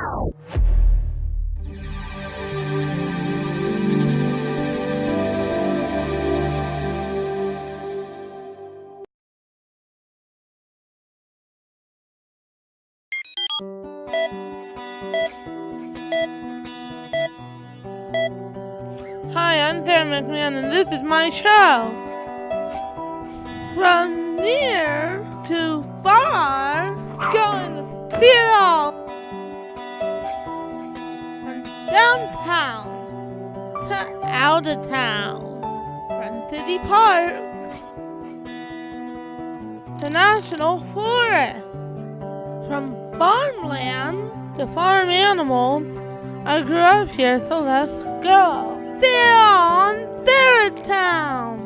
Hi, I'm Sara McMahon, and this is my show. From near to far, going to see it all. From downtown to out of town, from city parks to national forest, from farmland to farm animals. I grew up here, so let's go. They're on their town.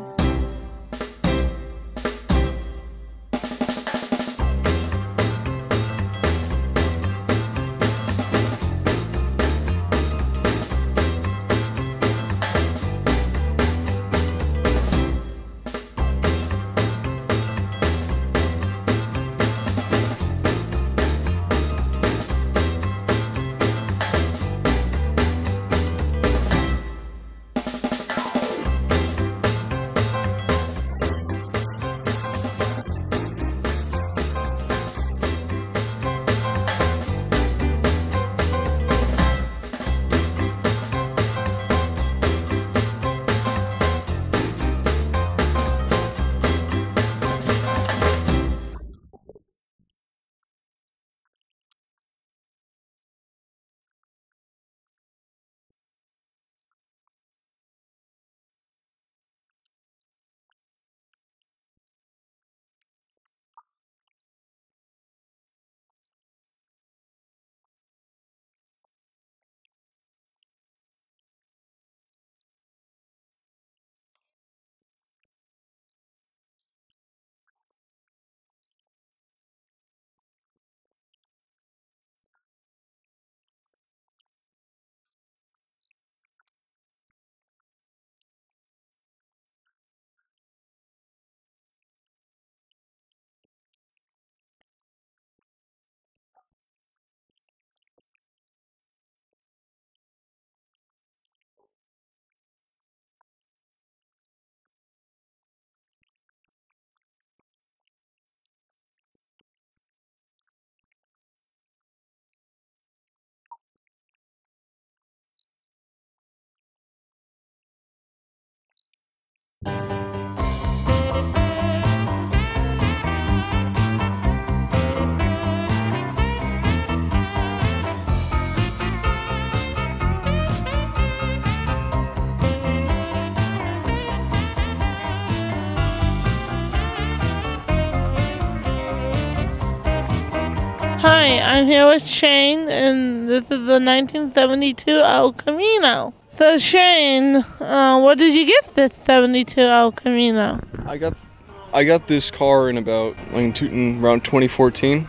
Hi, I'm here with Shane, and this is the 1972 El Camino. So Shane, what did you get this 72 El Camino? I got this car in around 2014.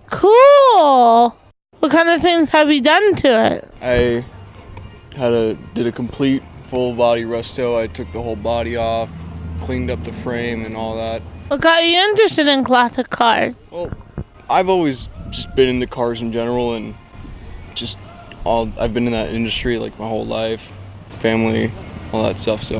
Cool! What kind of things have you done to it? I did a complete full body resto. I took the whole body off, cleaned up the frame and all that. What got you interested in classic cars? Well, I've always just been into cars in general, and I've been in that industry like my whole life, family, all that stuff. So.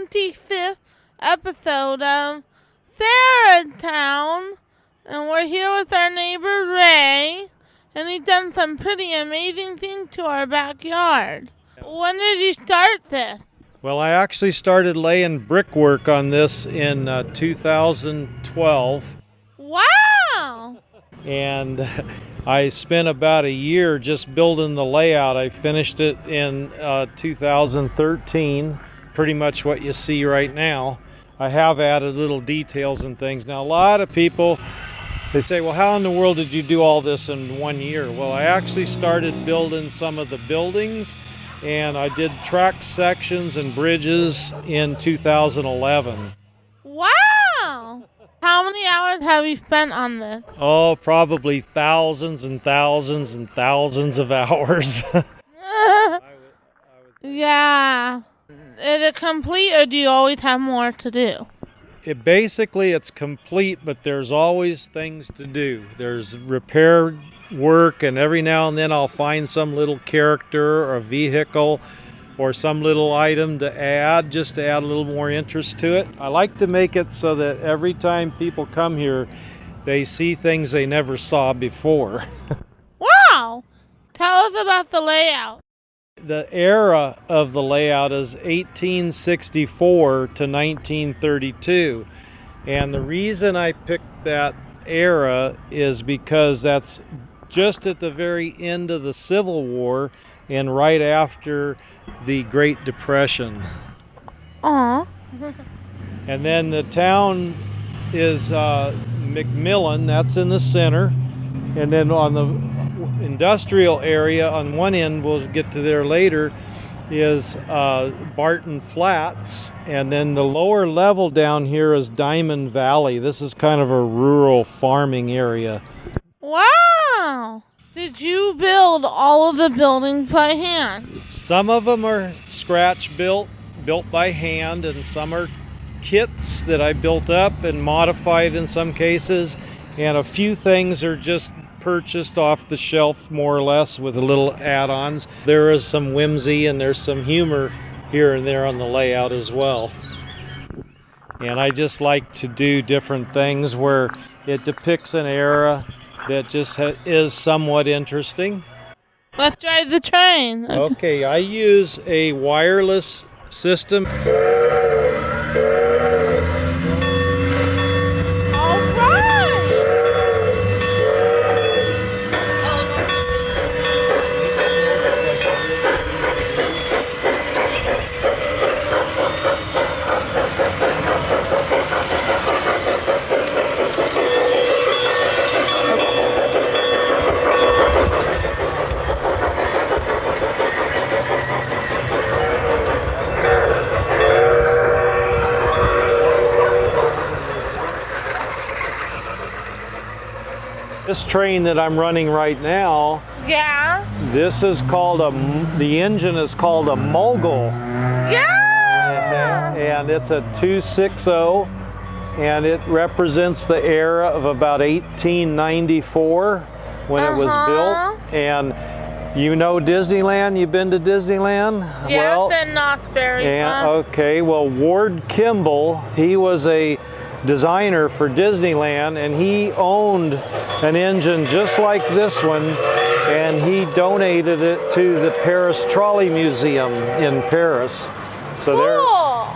25th episode of Sara Town, and we're here with our neighbor Ray, and he's done some pretty amazing things to our backyard. When did you start this? Well, I actually started laying brickwork on this in 2012. Wow! And I spent about a year just building the layout. I finished it in 2013, pretty much what you see right now. I have added little details and things. Now, a lot of people, they say, well, how in the world did you do all this in 1 year? Well, I actually started building some of the buildings, and I did track sections and bridges in 2011. Wow! How many hours have you spent on this? Oh, probably thousands and thousands and thousands of hours. Yeah. Is it complete, or do you always have more to do? It's complete, but there's always things to do. There's repair work, and every now and then I'll find some little character or a vehicle or some little item to add, just to add a little more interest to it. I like to make it so that every time people come here, they see things they never saw before. Wow! Tell us about the layout. The era of the layout is 1864 to 1932. And the reason I picked that era is because that's just at the very end of the Civil War and right after the Great Depression. Aw. And then the town is McMillan, that's in the center. And then on the industrial area on one end, we'll get to there later, is Barton Flats. And then the lower level down here is Diamond Valley. This is kind of a rural farming area. Wow! Did you build all of the buildings by hand? Some of them are scratch built by hand, and some are kits that I built up and modified in some cases, and a few things are just purchased off the shelf more or less with a little add-ons. There is some whimsy and there's some humor here and there on the layout as well. And I just like to do different things where it depicts an era that just is somewhat interesting. Let's drive the train. Okay, I use a wireless system. All right! This train that I'm running right now, Yeah? this is called the engine is called a mogul. Yeah! And it's a 260, and it represents the era of about 1894 when it was built. And you know Disneyland? You've been to Disneyland? Yeah, Well, it's in Knott's okay, well, Ward Kimball, he was a designer for Disneyland, and he owned an engine just like this one, and he donated it to the Paris Trolley Museum in Paris. So there. Cool!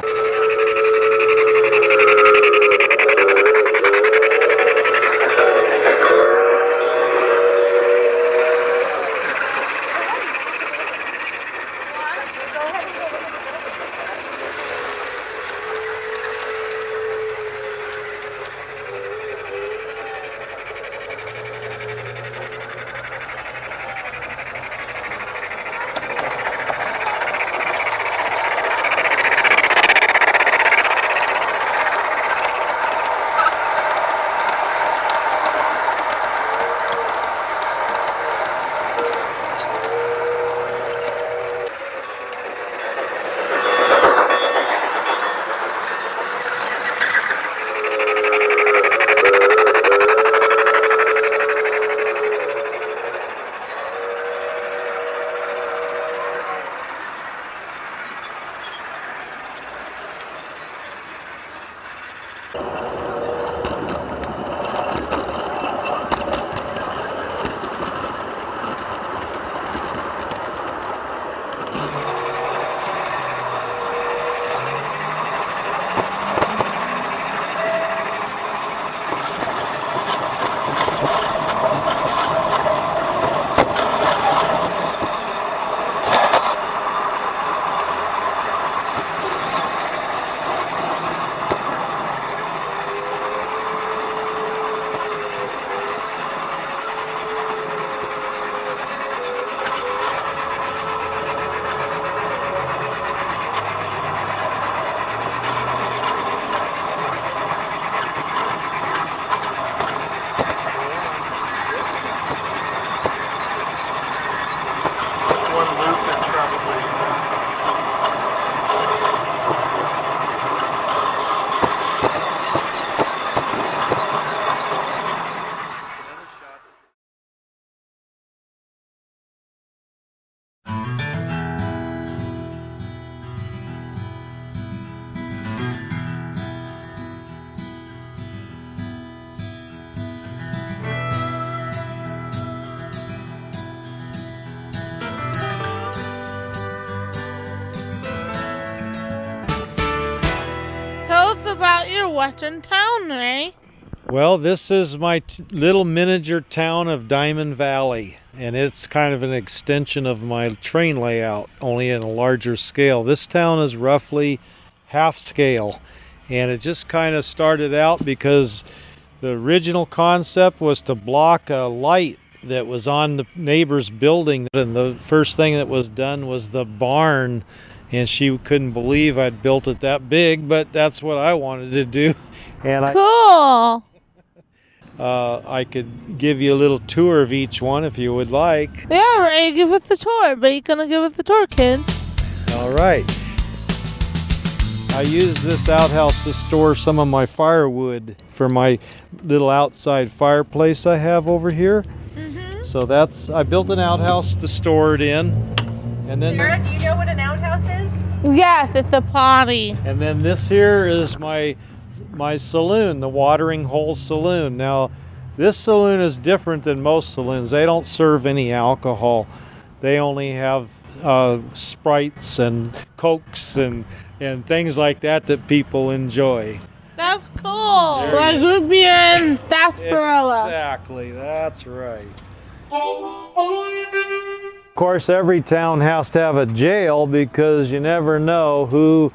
western town, Ray? Well, this is my little miniature town of Diamond Valley, and it's kind of an extension of my train layout, only in a larger scale. This town is roughly half scale, and it just kind of started out because the original concept was to block a light that was on the neighbor's building, and the first thing that was done was the barn, and she couldn't believe I'd built it that big, but that's what I wanted to do. And Cool. I could give you a little tour of each one if you would like. Yeah, Ray, give us the tour. But you're gonna give us the tour, kid. All right. I use this outhouse to store some of my firewood for my little outside fireplace I have over here. So I built an outhouse to store it in. And then Sarah, do you know what an outhouse is? Yes, it's a potty. And then this here is my saloon, the watering hole saloon. Now, this saloon is different than most saloons. They don't serve any alcohol. They only have Sprites and Cokes and things like that people enjoy. That's cool. Like root beer and sarsaparilla. Exactly, that's right. Of course, every town has to have a jail because you never know who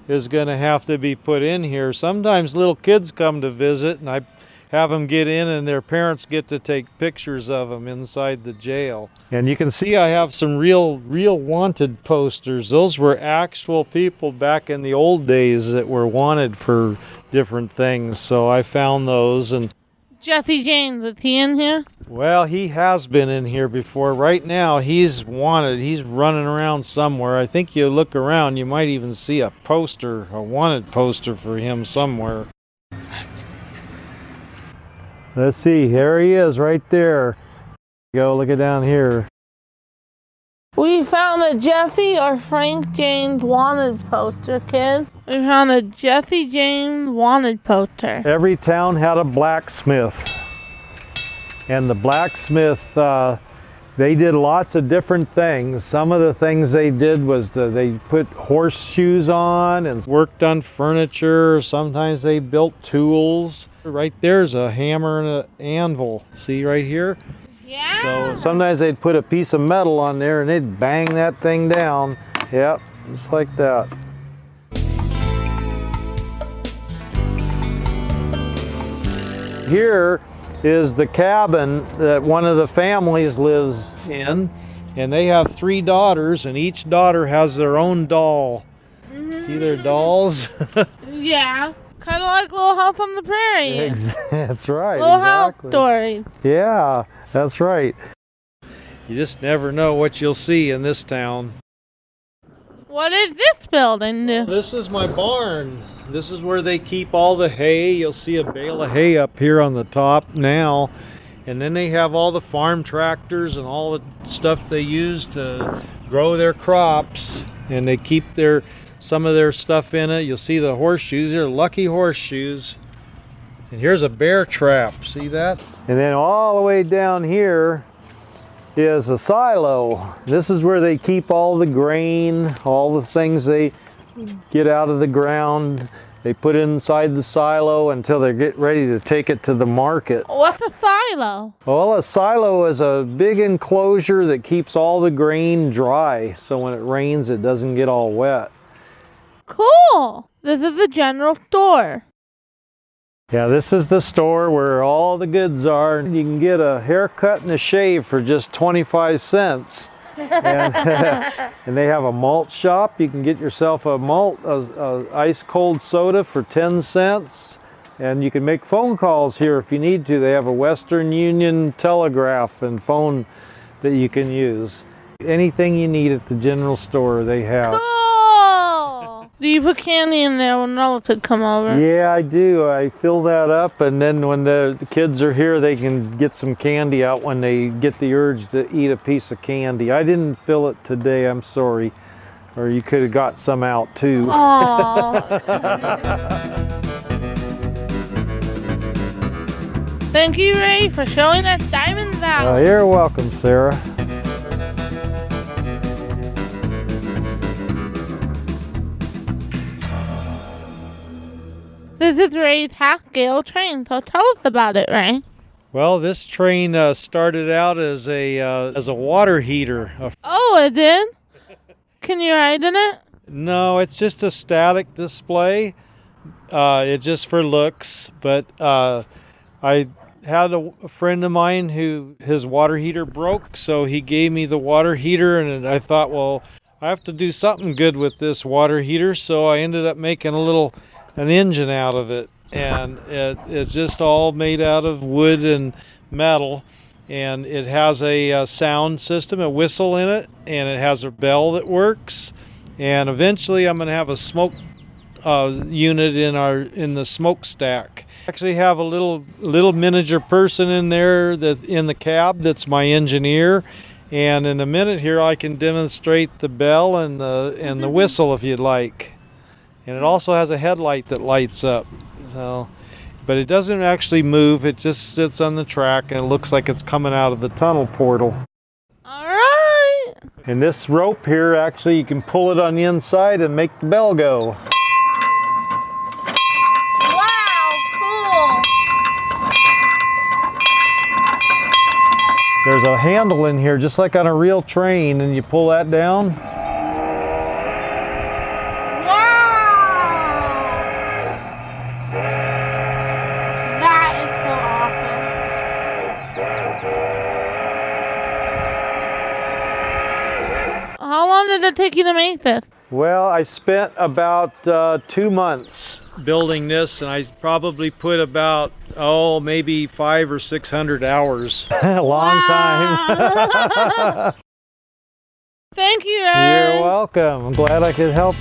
is going to have to be put in here. Sometimes little kids come to visit, and I have them get in, and their parents get to take pictures of them inside the jail. And you can see I have some real wanted posters. Those were actual people back in the old days that were wanted for different things, so I found those. And Jesse James, is he in here? well, he has been in here before. Right now, he's wanted. He's running around somewhere. I think you look around, you might even see a poster, a wanted poster for him somewhere. Let's see, here he is right there. Go look it down here. We found a Jesse or Frank James wanted poster, kid. We found a Jesse James wanted poster. Every town had a blacksmith. And the blacksmith, they did lots of different things. Some of the things they did was they put horseshoes on and worked on furniture. Sometimes they built tools. Right there's a hammer and an anvil. See right here? Yeah. So sometimes they'd put a piece of metal on there and they'd bang that thing down. Yep, just like that. Here is the cabin that one of the families lives in, and they have 3 daughters, and each daughter has their own doll. See their dolls? Yeah. Kind of like Little House on the Prairie. That's right. Little exactly. House Story. Yeah, that's right. You just never know what you'll see in this town. What is this building? This is my barn. This is where they keep all the hay. You'll see a bale of hay up here on the top now. And then they have all the farm tractors and all the stuff they use to grow their crops. And they keep some of their stuff in it. You'll see the horseshoes. They're lucky horseshoes. And here's a bear trap. See that? And then all the way down here is a silo. This is where they keep all the grain, all the things they get out of the ground. They put it inside the silo until they get ready to take it to the market. What's a silo? Well, a silo is a big enclosure that keeps all the grain dry, so when it rains it doesn't get all wet. Cool. This is the general store. Yeah, this is the store where all the goods are. You can get a haircut and a shave for just 25 cents. And, and they have a malt shop. You can get yourself a ice cold soda for 10 cents. And you can make phone calls here if you need to. They have a Western Union telegraph and phone that you can use. Anything you need at the general store, they have. Cool. Do you put candy in there when relatives come over? Yeah, I do. I fill that up, and then when the kids are here, they can get some candy out when they get the urge to eat a piece of candy. I didn't fill it today, I'm sorry. Or you could have got some out too. Aww. Thank you, Ray, for showing us Diamond Valley. You're welcome, Sarah. This is Ray's half-scale train, so tell us about it, Ray. Well, this train started out as a water heater. Oh, it did? Can you ride in it? No, it's just a static display. It's just for looks. But I had a friend of mine who his water heater broke, so he gave me the water heater, and I thought, well, I have to do something good with this water heater, so I ended up making an engine out of it. And it's just all made out of wood and metal, and it has a sound system, a whistle in it, and it has a bell that works. And eventually I'm going to have a smoke unit in the smokestack. I actually have a little miniature person in there that in the cab that's my engineer. And in a minute here I can demonstrate the bell and the whistle if you'd like. And it also has a headlight that lights up. So, but it doesn't actually move, it just sits on the track and it looks like it's coming out of the tunnel portal. Alright! And this rope here, actually you can pull it on the inside and make the bell go. Wow, cool! There's a handle in here just like on a real train, and you pull that down. How long did it take you to make this? Well, I spent about 2 months building this, and I probably put about, maybe 500 or 600 hours. A long time. Thank you, Ray. You're welcome. I'm glad I could help.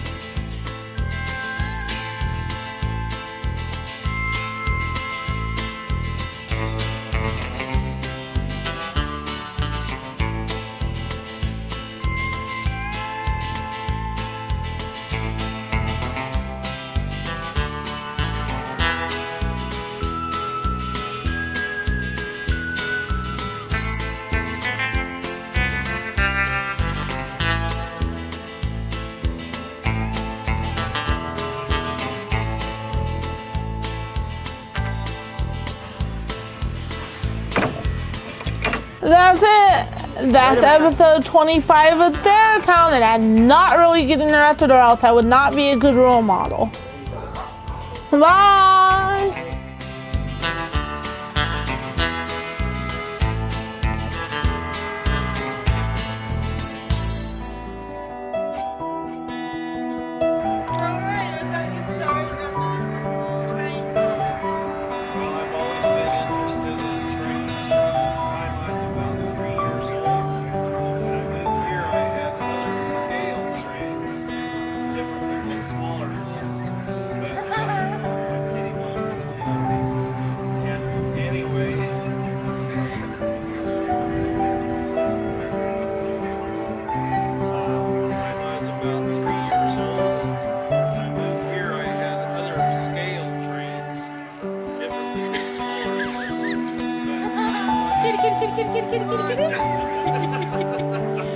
That's it. That's episode 25 of Saratown, and I'm not really getting arrested, or else I would not be a good role model. Bye.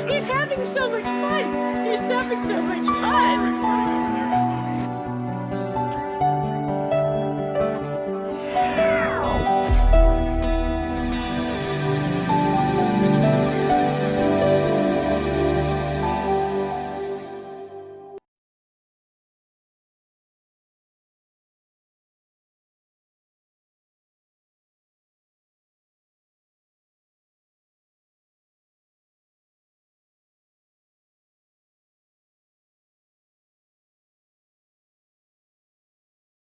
He's having so much fun. He's having so much fun.